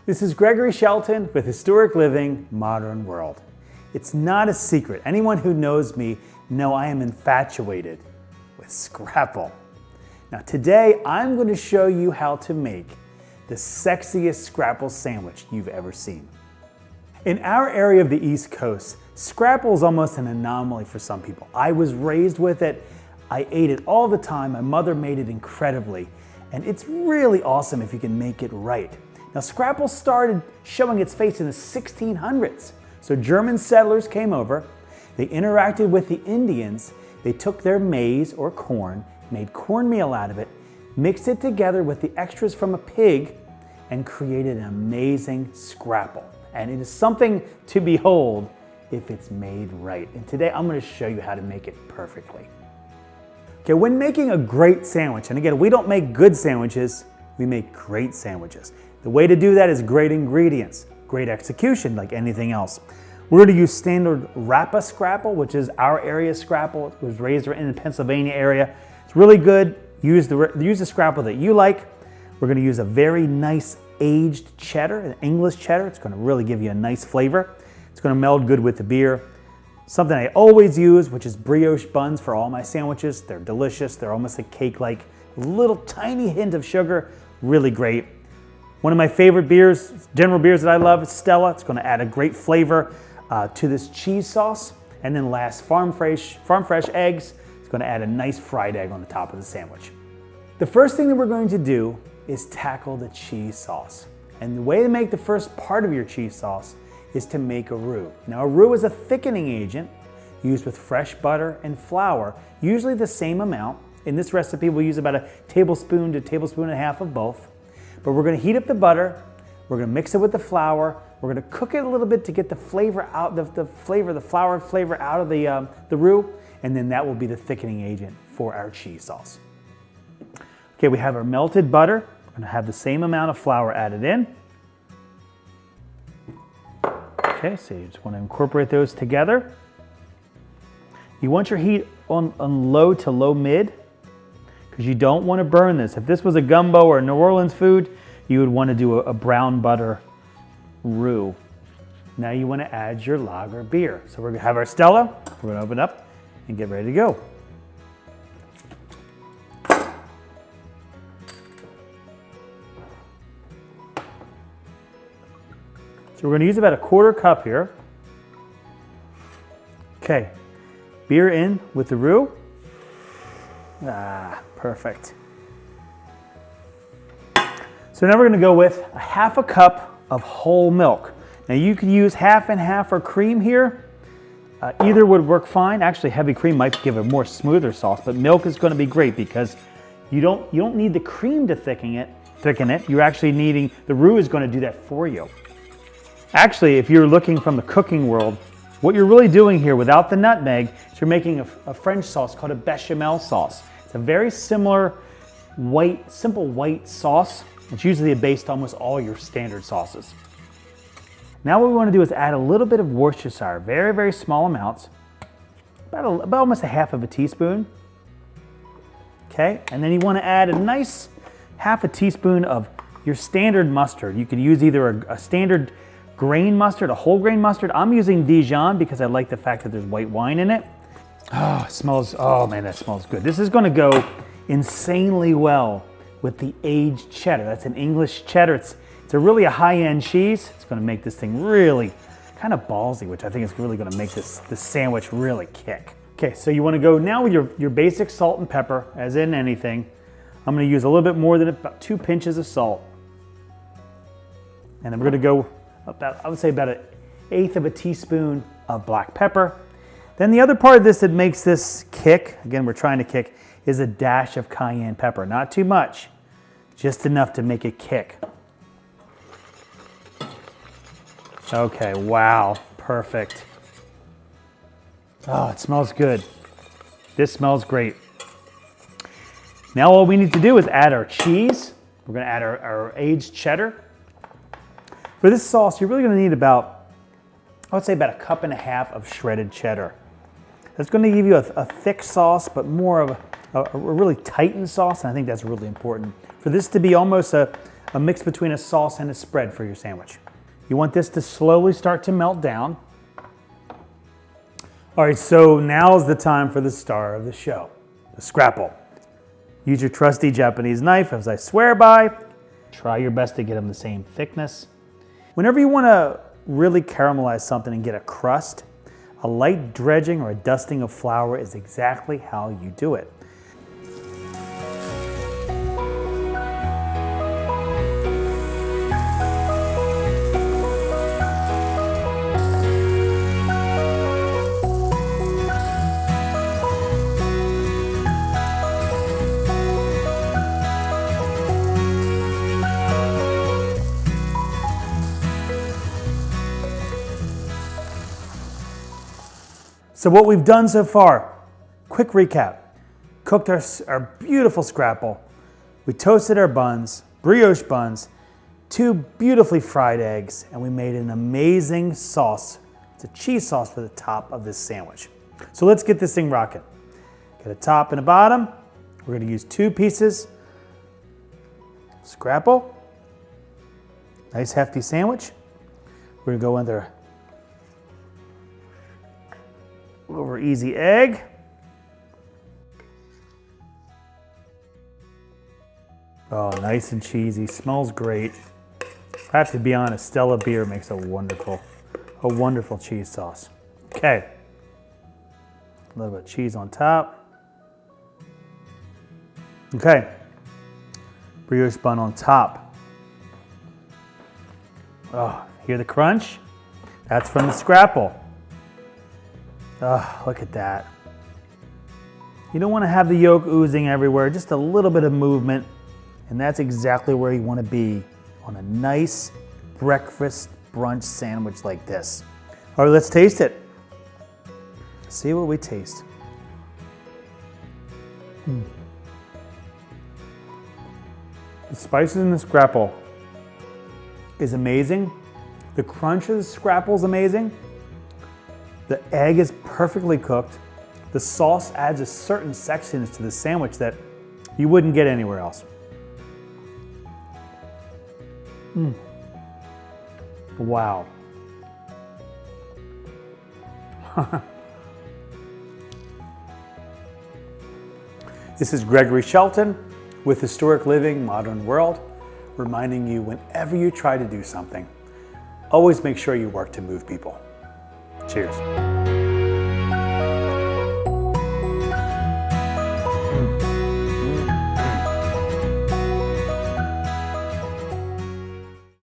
This is Gregory Shelton with Historic Living, Modern World. It's not a secret. Anyone who knows me know I am infatuated with Scrapple. Now today I'm going to show you how to make the sexiest Scrapple sandwich you've ever seen. In our area of the East Coast, Scrapple is almost an anomaly for some people. I was raised with it. I ate it all the time. My mother made it incredibly. And it's really awesome if you can make it right. Now Scrapple started showing its face in the 1600s. So German settlers came over, they interacted with the Indians, they took their maize or corn, made cornmeal out of it, mixed it together with the extras from a pig, and created an amazing Scrapple. And it is something to behold if it's made right. And today I'm going to show you how to make it perfectly. Okay, when making a great sandwich, and again, we don't make good sandwiches, we make great sandwiches. The way to do that is great ingredients, great execution like anything else. We're going to use standard Rappa Scrapple, which is our area Scrapple. It was raised in the Pennsylvania area. It's really good. Use the Scrapple that you like. We're going to use a very nice aged cheddar, an English cheddar. It's going to really give you a nice flavor. It's going to meld good with the beer. Something I always use, which is brioche buns for all my sandwiches. They're delicious. They're almost a cake-like, little tiny hint of sugar. Really great. One of my favorite beers, general beers that I love, is Stella. It's going to add a great flavor to this cheese sauce. And then last, farm fresh eggs. It's going to add a nice fried egg on the top of the sandwich. The first thing that we're going to do is tackle the cheese sauce. And the way to make the first part of your cheese sauce is to make a roux. Now a roux is a thickening agent used with fresh butter and flour, usually the same amount. In this recipe we'll use about a tablespoon to a tablespoon and a half of both. But we're going to heat up the butter, we're going to mix it with the flour, we're going to cook it a little bit to get the flavor out, the flour flavor out of the roux, and then that will be the thickening agent for our cheese sauce. Okay, we have our melted butter. We're going to have the same amount of flour added in. Okay, so you just want to incorporate those together. You want your heat on low to low mid because you don't want to burn this. If this was a gumbo or a New Orleans food, you would want to do a brown butter roux. Now you want to add your lager beer. So we're going to have our Stella. We're going to open up and get ready to go. So we're going to use about a quarter cup here. Okay, beer in with the roux. Ah, perfect. So now we're going to go with a half a cup of whole milk. Now you can use half and half or cream here. Either would work fine. Actually, heavy cream might give a more smoother sauce, but milk is going to be great because you don't need the cream to thicken it. You're actually needing, the roux is going to do that for you. Actually, if you're looking from the cooking world, what you're really doing here without the nutmeg is you're making a French sauce called a bechamel sauce. It's a very similar simple white sauce. It's usually based on almost all your standard sauces. Now what we want to do is add a little bit of Worcestershire, very, very small amounts, about almost a half of a teaspoon. Okay, and then you want to add a nice half a teaspoon of your standard mustard. You can use either a standard grain mustard, a whole grain mustard. I'm using Dijon because I like the fact that there's white wine in it. Oh, it smells, oh man, that smells good. This is going to go insanely well with the aged cheddar. That's an English cheddar. It's a really high-end cheese. It's going to make this thing really kind of ballsy, which I think is really going to make this sandwich really kick. Okay, so you want to go now with your basic salt and pepper, as in anything. I'm going to use a little bit more than about 2 pinches of salt. And then we're going to go I would say about 1/8 of a teaspoon of black pepper. Then the other part of this that makes this kick, again we're trying to kick, is a dash of cayenne pepper. Not too much, just enough to make it kick. Okay, wow, perfect. Oh, it smells good. This smells great. Now all we need to do is add our cheese. We're going to add our aged cheddar. For this sauce, you're really going to need about, I would say about 1.5 cups of shredded cheddar. That's going to give you a thick sauce, but more of a really tightened sauce, and I think that's really important. For this to be almost a a mix between a sauce and a spread for your sandwich. You want this to slowly start to melt down. All right, so now's the time for the star of the show, the Scrapple. Use your trusty Japanese knife, as I swear by. Try your best to get them the same thickness. Whenever you want to really caramelize something and get a crust, a light dredging or a dusting of flour is exactly how you do it. So what we've done so far, quick recap. Cooked our beautiful scrapple. We toasted our buns, brioche buns, 2 beautifully fried eggs, and we made an amazing sauce. It's a cheese sauce for the top of this sandwich. So let's get this thing rocking. Got a top and a bottom. We're gonna use 2 pieces. Scrapple. Nice hefty sandwich. We're gonna go under over easy egg. Oh, nice and cheesy, smells great. I have to be honest, Stella beer makes a wonderful cheese sauce. Okay, a little bit of cheese on top. Okay, brioche bun on top. Oh, hear the crunch? That's from the Scrapple. Oh, look at that. You don't want to have the yolk oozing everywhere, just a little bit of movement, and that's exactly where you want to be on a nice breakfast brunch sandwich like this. All right, let's taste it. See what we taste. The spices in the Scrapple is amazing. The crunch of the Scrapple is amazing. The egg is perfectly cooked. The sauce adds a certain sexiness to the sandwich that you wouldn't get anywhere else. Wow. This is Gregory Shelton with Historic Living, Modern World, reminding you whenever you try to do something, always make sure you work to move people. Cheers.